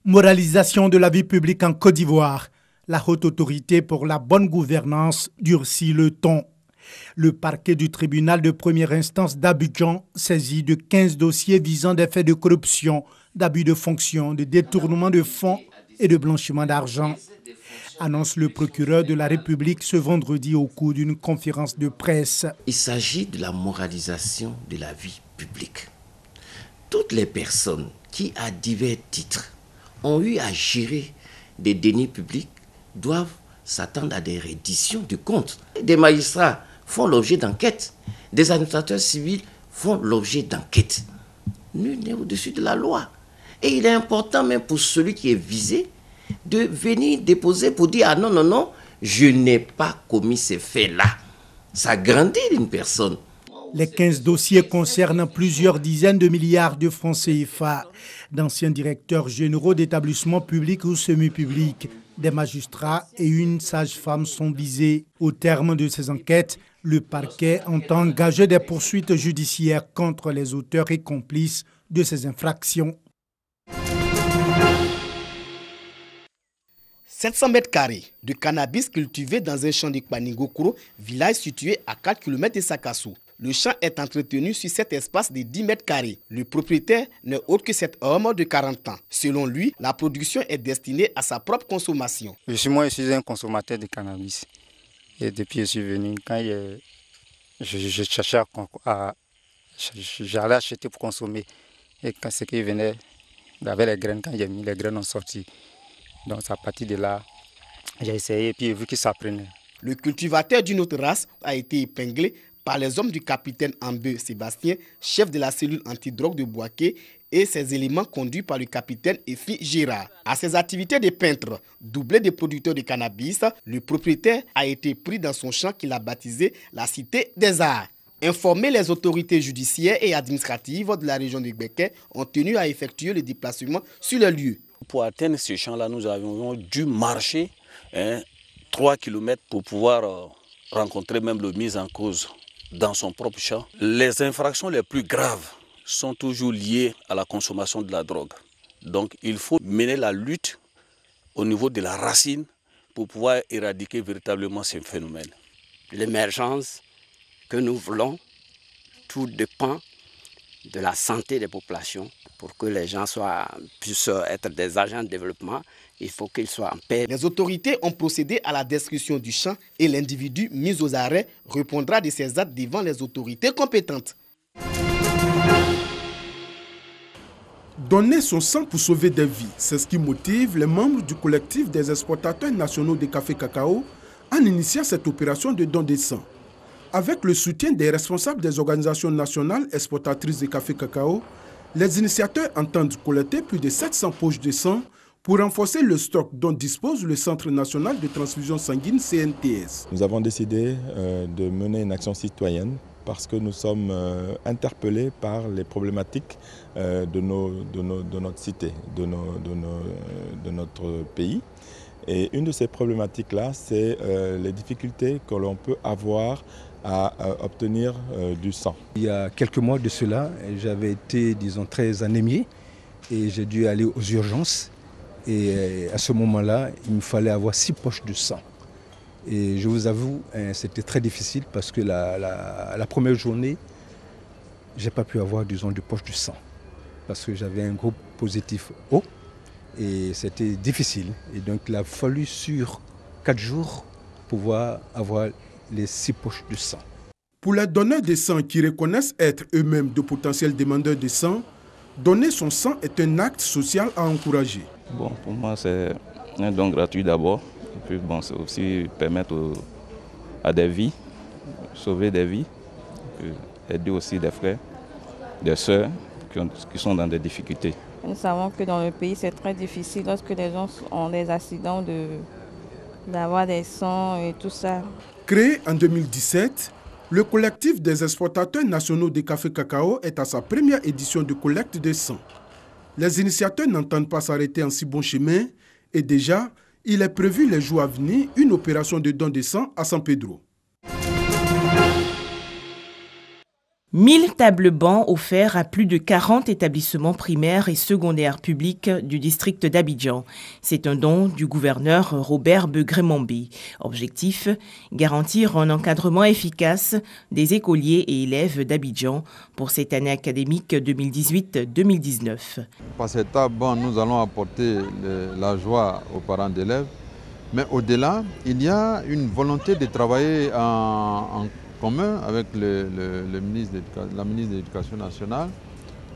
Moralisation de la vie publique en Côte d'Ivoire. La haute autorité pour la bonne gouvernance durcit le ton. Le parquet du tribunal de première instance d'Abidjan saisit de 15 dossiers visant des faits de corruption, d'abus de fonction, de détournement de fonds et de blanchiment d'argent. Annonce le procureur de la République ce vendredi au cours d'une conférence de presse. Il s'agit de la moralisation de la vie publique. Toutes les personnes qui, à divers titres, ont eu à gérer des deniers publics doivent s'attendre à des redditions de comptes. Des magistrats font l'objet d'enquêtes, des administrateurs civils font l'objet d'enquêtes. Nul n'est au-dessus de la loi. Et il est important même pour celui qui est visé de venir déposer pour dire « Ah non, non, non, je n'ai pas commis ces faits-là ». Ça grandit une personne. Les 15 dossiers concernent plusieurs dizaines de milliards de francs CFA. D'anciens directeurs généraux d'établissements publics ou semi-publics, des magistrats et une sage-femme sont visés. Au terme de ces enquêtes, le parquet entend engager des poursuites judiciaires contre les auteurs et complices de ces infractions. 700 mètres carrés de cannabis cultivé dans un champ de Kpaningokoro, village situé à 4 km de Sakassou. Le champ est entretenu sur cet espace de 10 mètres carrés. Le propriétaire n'est autre que cet homme de 40 ans. Selon lui, la production est destinée à sa propre consommation. Je suis un consommateur de cannabis. Et depuis que je suis venu, quand je cherchais j'allais acheter pour consommer. Et quand ce qui venait, avec les graines, quand j'ai mis, les graines ont sorti. Donc à partir de là, j'ai essayé et puis j'ai vu que ça prenait. Le cultivateur d'une autre race a été épinglé par les hommes du capitaine Ambe Sébastien, chef de la cellule antidrogue de Bouaké, et ses éléments conduits par le capitaine Efi Gérard. À ses activités de peintre, doublé de producteurs de cannabis, le propriétaire a été pris dans son champ qu'il a baptisé la Cité des Arts. Informés, les autorités judiciaires et administratives de la région de Gbeke ont tenu à effectuer le déplacement sur le lieu. Pour atteindre ce champ-là, nous avions dû marcher 3 km pour pouvoir rencontrer même le mis en cause dans son propre champ. Les infractions les plus graves sont toujours liées à la consommation de la drogue. Donc il faut mener la lutte au niveau de la racine pour pouvoir éradiquer véritablement ces phénomènes. L'émergence que nous voulons, tout dépend de la santé des populations. Pour que les gens puissent être des agents de développement, il faut qu'ils soient en paix. Les autorités ont procédé à la destruction du champ et l'individu mis aux arrêts répondra de ses actes devant les autorités compétentes. Donner son sang pour sauver des vies, c'est ce qui motive les membres du collectif des exportateurs nationaux de café cacao en initiant cette opération de don de sang. Avec le soutien des responsables des organisations nationales exportatrices de café cacao, les initiateurs entendent collecter plus de 700 poches de sang pour renforcer le stock dont dispose le Centre national de transfusion sanguine CNTS. Nous avons décidé de mener une action citoyenne parce que nous sommes interpellés par les problématiques de notre cité, de notre pays. Et une de ces problématiques-là, c'est les difficultés que l'on peut avoir à obtenir du sang. Il y a quelques mois de cela, j'avais été, disons, très anémié et j'ai dû aller aux urgences. Et à ce moment-là, il me fallait avoir 6 poches de sang. Et je vous avoue, c'était très difficile parce que la première journée, je n'ai pas pu avoir, disons, de poches de sang. Parce que j'avais un groupe positif O et c'était difficile. Et donc il a fallu sur 4 jours pouvoir avoir les 6 poches de sang. Pour les donneurs de sang qui reconnaissent être eux-mêmes de potentiels demandeurs de sang, donner son sang est un acte social à encourager. Bon, pour moi, c'est un don gratuit d'abord. Et puis, bon, c'est aussi permettre à des vies, sauver des vies, aider aussi des frères, des sœurs qui sont dans des difficultés. Nous savons que dans le pays, c'est très difficile lorsque les gens ont des accidents d'avoir des sangs et tout ça. Créé en 2017, le collectif des exportateurs nationaux de café cacao est à sa première édition de collecte de sang. Les initiateurs n'entendent pas s'arrêter en si bon chemin et déjà, il est prévu les jours à venir une opération de don de sang à San Pedro. 1000 tables-bancs offerts à plus de 40 établissements primaires et secondaires publics du district d'Abidjan. C'est un don du gouverneur Robert Begré-Mambé. Objectif, garantir un encadrement efficace des écoliers et élèves d'Abidjan pour cette année académique 2018-2019. Par ces tables-bancs, nous allons apporter la joie aux parents d'élèves. Mais au-delà, il y a une volonté de travailler en commun avec la ministre de l'Éducation nationale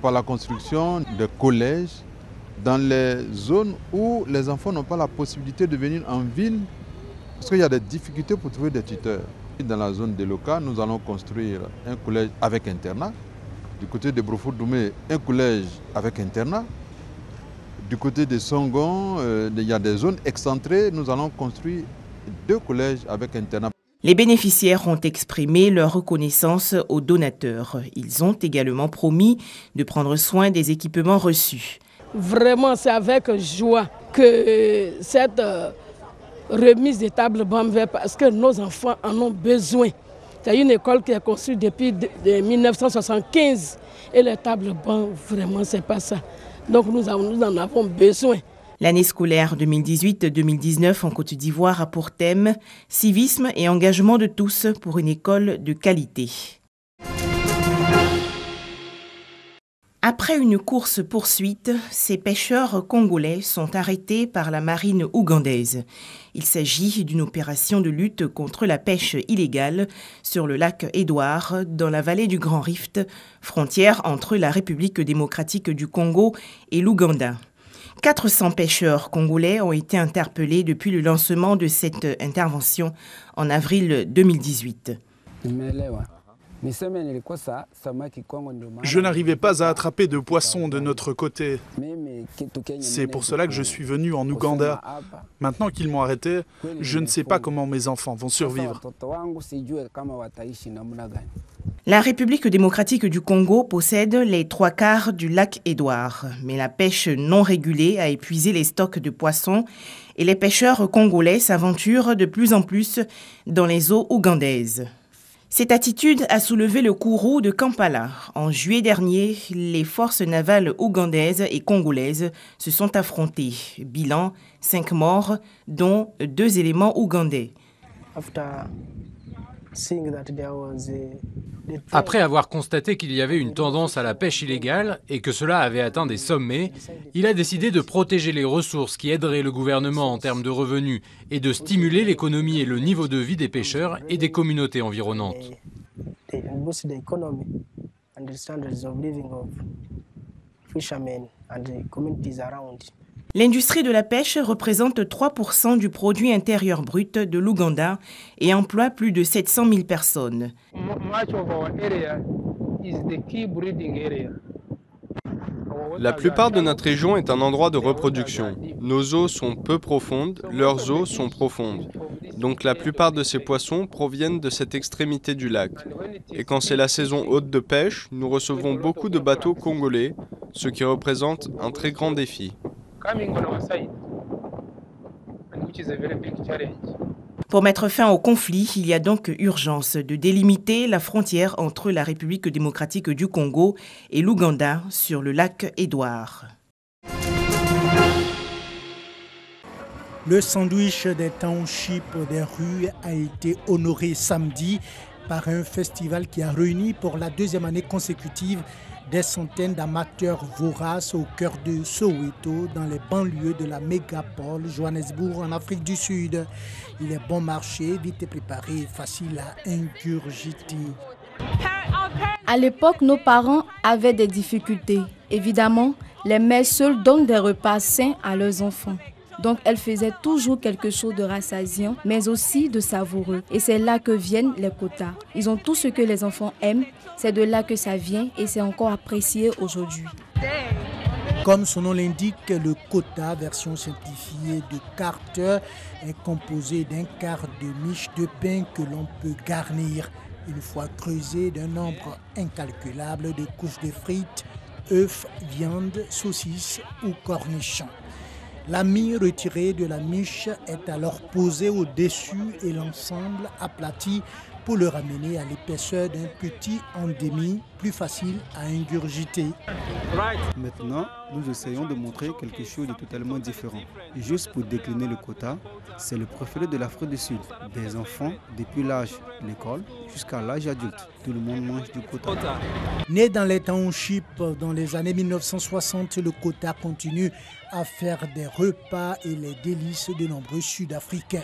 par la construction de collèges dans les zones où les enfants n'ont pas la possibilité de venir en ville parce qu'il y a des difficultés pour trouver des tuteurs. Dans la zone de Loka, nous allons construire un collège avec internat. Du côté de Brofo-Doumé, un collège avec internat. Du côté de Songon, il y a des zones excentrées, nous allons construire 2 collèges avec internat. Les bénéficiaires ont exprimé leur reconnaissance aux donateurs. Ils ont également promis de prendre soin des équipements reçus. Vraiment, c'est avec joie que cette remise des tables-bancs parce que nos enfants en ont besoin. C'est une école qui est construite depuis 1975 et les tables-bancs, vraiment, c'est pas ça. Donc nous en avons besoin. L'année scolaire 2018-2019 en Côte d'Ivoire a pour thème « Civisme et engagement de tous pour une école de qualité ». Après une course-poursuite, ces pêcheurs congolais sont arrêtés par la marine ougandaise. Il s'agit d'une opération de lutte contre la pêche illégale sur le lac Édouard, dans la vallée du Grand Rift, frontière entre la République démocratique du Congo et l'Ouganda. 400 pêcheurs congolais ont été interpellés depuis le lancement de cette intervention en avril 2018. Je n'arrivais pas à attraper de poissons de notre côté. C'est pour cela que je suis venu en Ouganda. Maintenant qu'ils m'ont arrêté, je ne sais pas comment mes enfants vont survivre. La République démocratique du Congo possède les 3/4 du lac Édouard, mais la pêche non régulée a épuisé les stocks de poissons et les pêcheurs congolais s'aventurent de plus en plus dans les eaux ougandaises. Cette attitude a soulevé le courroux de Kampala. En juillet dernier, les forces navales ougandaises et congolaises se sont affrontées. Bilan, 5 morts, dont 2 éléments ougandais. Après avoir constaté qu'il y avait une tendance à la pêche illégale et que cela avait atteint des sommets, il a décidé de protéger les ressources qui aideraient le gouvernement en termes de revenus et de stimuler l'économie et le niveau de vie des pêcheurs et des communautés environnantes. L'industrie de la pêche représente 3% du produit intérieur brut de l'Ouganda et emploie plus de 700 000 personnes. La plupart de notre région est un endroit de reproduction. Nos eaux sont peu profondes, leurs eaux sont profondes. Donc la plupart de ces poissons proviennent de cette extrémité du lac. Et quand c'est la saison haute de pêche, nous recevons beaucoup de bateaux congolais, ce qui représente un très grand défi. Pour mettre fin au conflit, il y a donc urgence de délimiter la frontière entre la République démocratique du Congo et l'Ouganda sur le lac Édouard. Le sandwich des townships des rues a été honoré samedi par un festival qui a réuni pour la 2e année consécutive des centaines d'amateurs voraces au cœur de Soweto, dans les banlieues de la mégapole Johannesburg en Afrique du Sud. Il est bon marché, vite préparé et facile à ingurgiter. À l'époque, nos parents avaient des difficultés. Évidemment, les mères seules donnent des repas sains à leurs enfants. Donc, elles faisaient toujours quelque chose de rassasiant, mais aussi de savoureux. Et c'est là que viennent les quotas. Ils ont tout ce que les enfants aiment. C'est de là que ça vient et c'est encore apprécié aujourd'hui. Comme son nom l'indique, le quota, version simplifiée de Carter, est composé d'un quart de miche de pain que l'on peut garnir, une fois creusé d'un nombre incalculable de couches de frites, œufs, viande, saucisses ou cornichons. La mie retirée de la miche est alors posée au-dessus et l'ensemble aplati pour le ramener à l'épaisseur d'un petit endémie plus facile à ingurgiter. Maintenant, nous essayons de montrer quelque chose de totalement différent. Juste pour décliner le quota, c'est le préféré de l'Afrique du Sud. Des enfants, depuis l'âge de l'école jusqu'à l'âge adulte. Tout le monde mange du quota. Né dans les townships dans les années 1960, le quota continue à faire des repas et les délices de nombreux Sud-Africains.